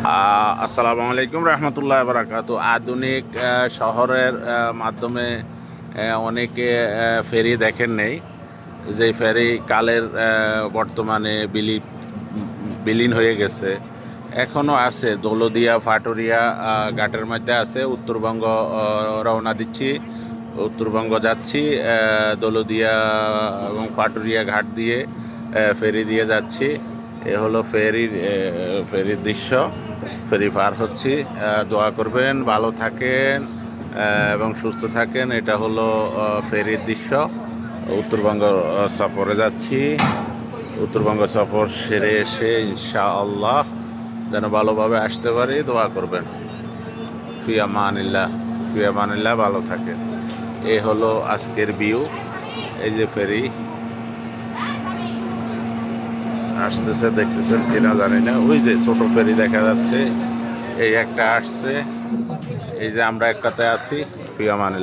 আসসালামু আলাইকুম রহমতুল্লাহ বারাকাতু। আধুনিক শহরের মাধ্যমে অনেকে ফেরি দেখেন নেই, যে ফেরি কালের বর্তমানে বিলীন হয়ে গেছে। এখনও আছে দৌলদিয়া ফাটুরিয়া ঘাটের মধ্যে আছে। উত্তরবঙ্গ রওনা দিচ্ছি, উত্তরবঙ্গ যাচ্ছি, দৌলদিয়া এবং ফাটুরিয়া ঘাট দিয়ে ফেরি দিয়ে যাচ্ছি। এ হলো ফেরির দৃশ্য। ফেরি পার হচ্ছি। দোয়া করবেন, ভালো থাকেন এবং সুস্থ থাকেন। এটা হলো ফেরির দৃশ্য। উত্তরবঙ্গ সফরে যাচ্ছি। উত্তরবঙ্গ সফর সেরে এসে ইনশাআল্লাহ যেন ভালোভাবে আসতে পারি, দোয়া করবেন। ফি আমানিল্লাহ, ভালো থাকেন। এ হলো আজকের ভিউ। এই যে ফেরি আসতেছে, দেখতেছেন কিনা জানি না। ওই যে ছোট ফেরি দেখা যাচ্ছে, এই একটা আসছে। এই যে আমরা একটাতে আছি। ফি আমানিল্লাহ।